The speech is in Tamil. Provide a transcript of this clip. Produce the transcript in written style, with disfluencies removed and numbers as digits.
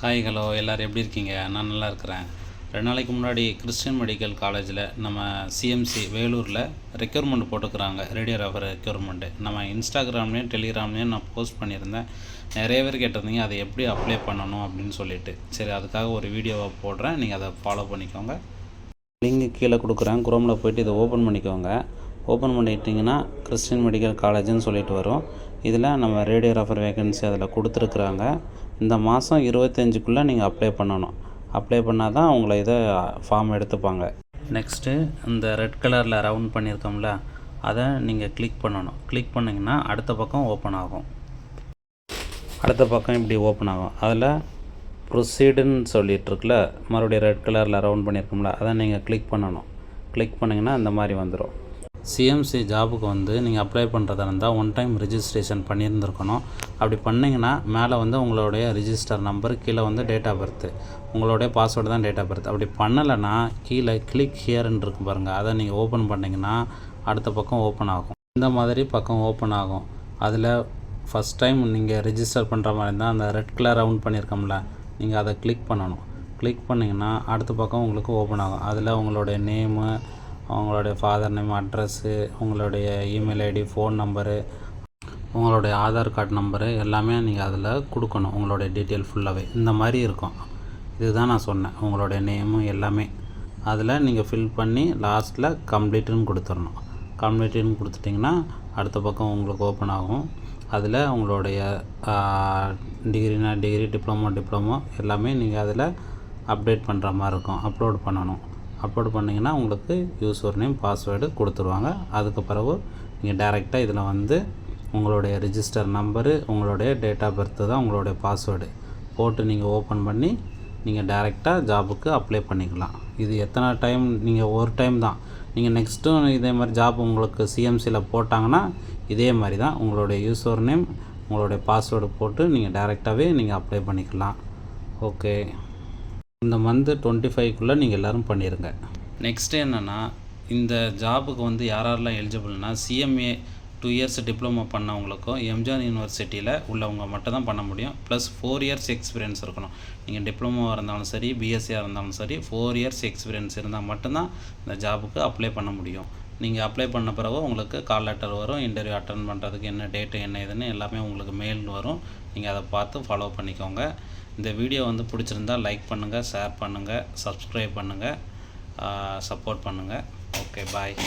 ஹாய் ஹலோ எல்லோரும் எப்படி இருக்கீங்க? நான் நல்லா இருக்கிறேன். 2 நாளைக்கு முன்னாடி கிறிஸ்டியன் மெடிக்கல் காலேஜில் நம்ம சிஎம்சி வேலூரில் ரெக்யூர்மெண்ட் போட்டுக்கிறாங்க, ரேடியோகிராஃபர் ரெக்யூர்மெண்ட்டு. நம்ம இன்ஸ்டாகிராம்லேயும் டெலிகிராம்லேயும் நான் போஸ்ட் பண்ணியிருந்தேன். நிறைய பேர் கேட்டிருந்தீங்க அதை எப்படி அப்ளை பண்ணணும் அப்படின்னு சொல்லிட்டு. சரி, அதுக்காக ஒரு வீடியோவை போடுறேன், நீங்கள் அதை ஃபாலோ பண்ணிக்கோங்க. லிங்க் கீழே கொடுக்குறேன், குரோமில் போய்ட்டு இதை ஓப்பன் பண்ணிக்கோங்க. ஓப்பன் பண்ணிட்டிங்கன்னா கிறிஸ்டியன் மெடிக்கல் காலேஜுன்னு சொல்லிட்டு வரும். இதில் நம்ம ரேடியோகிராஃபர் வேகன்சி அதில் கொடுத்துருக்குறாங்க. இந்த மாதம் 25க்குள்ளே நீங்கள் அப்ளை பண்ணணும். அப்ளை பண்ணால் தான் உங்களை இதை ஃபார்ம் எடுத்துப்பாங்க. நெக்ஸ்ட்டு இந்த ரெட் கலரில் ரவுண்ட் பண்ணியிருக்கோம்ல, அதை நீங்கள் கிளிக் பண்ணணும். கிளிக் பண்ணிங்கன்னா அடுத்த பக்கம் ஓப்பன் ஆகும். அடுத்த பக்கம் இப்படி ஓப்பன் ஆகும். அதில் ப்ரொசீடுன்னு சொல்லிகிட்ருக்குல, மறுபடியும் ரெட் கலரில் ரவுண்ட் பண்ணியிருக்கோம்ல, அதை நீங்கள் கிளிக் பண்ணணும். கிளிக் பண்ணிங்கன்னா இந்த மாதிரி வந்துடும். சிஎம்சி ஜாபுக்கு நீங்கள் அப்ளை பண்ணுறதா இருந்தால் 1 டைம் ரிஜிஸ்ட்ரேஷன் பண்ணியிருந்துருக்கணும். அப்படி பண்ணிங்கன்னா மேலே உங்களுடைய ரிஜிஸ்டர் நம்பர், கீழே டேட் ஆஃப் பர்த்து, உங்களுடைய பாஸ்வேர்டு தான் டேட் ஆஃப் பர்த். அப்படி பண்ணலைன்னா கீழே கிளிக் ஹியர்ன்னு இருக்கும் பாருங்கள், அதை நீங்கள் ஓப்பன் பண்ணிங்கன்னா அடுத்த பக்கம் ஓப்பன் ஆகும். இந்த மாதிரி பக்கம் ஓப்பன் ஆகும். அதில் ஃபஸ்ட் டைம் நீங்கள் ரிஜிஸ்டர் பண்ணுற மாதிரி இருந்தால் அந்த ரெட் கலர் ரவுண்ட் பண்ணியிருக்கோம்ல, நீங்கள் அதை கிளிக் பண்ணணும். கிளிக் பண்ணிங்கன்னா அடுத்த பக்கம் உங்களுக்கு ஓப்பன் ஆகும். அதில் உங்களுடைய நேமு, உங்களுடைய ஃபாதர் நேம், அட்ரஸ்ஸு, உங்களுடைய இமெயில் ஐடி, ஃபோன் நம்பரு, உங்களுடைய ஆதார் கார்டு நம்பரு எல்லாமே நீங்கள் அதில் கொடுக்கணும். உங்களுடைய டீட்டெயில் ஃபுல்லாகவே இந்த மாதிரி இருக்கும். இதுதான் நான் சொன்னேன், உங்களுடைய நேமு எல்லாமே அதில் நீங்கள் ஃபில் பண்ணி லாஸ்ட்டில் கம்ப்ளீட்டுன்னு கொடுத்துடணும். கம்ப்ளீட்டுன்னு கொடுத்துட்டிங்கன்னா அடுத்த பக்கம் உங்களுக்கு ஓப்பன் ஆகும். அதில் உங்களுடைய டிகிரினா டிகிரி, டிப்ளமோ எல்லாமே நீங்கள் அதில் அப்டேட் பண்ணுற மாதிரி இருக்கும். அப்லோட் பண்ணணும். அப்லோட் பண்ணிங்கன்னா உங்களுக்கு யூசர் நேம், பாஸ்வேர்டு கொடுத்துருவாங்க. அதுக்கு பிறகு நீங்கள் டைரெக்டாக இதில் உங்களுடைய ரிஜிஸ்டர் நம்பரு, உங்களுடைய டேட் ஆஃப் பர்த்து தான் உங்களுடைய பாஸ்வேர்டு போட்டு நீங்கள் ஓப்பன் பண்ணி நீங்கள் டைரெக்டாக ஜாபுக்கு அப்ளை பண்ணிக்கலாம். இது எத்தனை டைம், நீங்கள் ஒரு டைம் தான். நீங்கள் நெக்ஸ்ட்டும் இதே மாதிரி ஜாப் உங்களுக்கு சிஎம்சியில் போட்டாங்கன்னா இதே மாதிரி தான் உங்களுடைய யூசர் நேம், உங்களுடைய பாஸ்வேர்டு போட்டு நீங்கள் டைரெக்டாகவே நீங்கள் அப்ளை பண்ணிக்கலாம். ஓகே, இந்த மந்த் 25க்குள்ளே நீங்கள் எல்லோரும் பண்ணிடுங்க. நெக்ஸ்ட்டு என்னென்னா, இந்த ஜாபுக்கு யாரெல்லாம் எலிஜிபிள்னா, சிஎம்ஏ 2 இயர்ஸ் டிப்ளமோ பண்ணவங்களுக்கும் எம்ஜிஆர் யூனிவர்சிட்டியில் உள்ளவங்க மட்டும் தான் பண்ண முடியும். ப்ளஸ் 4 இயர்ஸ் எக்ஸ்பீரியன்ஸ் இருக்கணும். நீங்கள் டிப்ளமோவாக இருந்தாலும் சரி, பிஎஸ்சியாக இருந்தாலும் சரி, 4 இயர்ஸ் எக்ஸ்பீரியன்ஸ் இருந்தால் மட்டும்தான் இந்த ஜாபுக்கு அப்ளை பண்ண முடியும். நீங்கள் அப்ளை பண்ண பிறகு உங்களுக்கு கால் லெட்டர் வரும். இன்டர்வியூ அட்டன் பண்ணுறதுக்கு என்ன டேட்டு, என்ன இதுன்னு எல்லாமே உங்களுக்கு மெயில் வரும். நீங்கள் அதை பார்த்து ஃபாலோ பண்ணிக்கோங்க. இந்த வீடியோ பிடிச்சிருந்தால் லைக் பண்ணுங்கள், ஷேர் பண்ணுங்கள், சப்ஸ்கிரைப் பண்ணுங்கள், சப்போர்ட் பண்ணுங்கள். ஓகே, பாய்.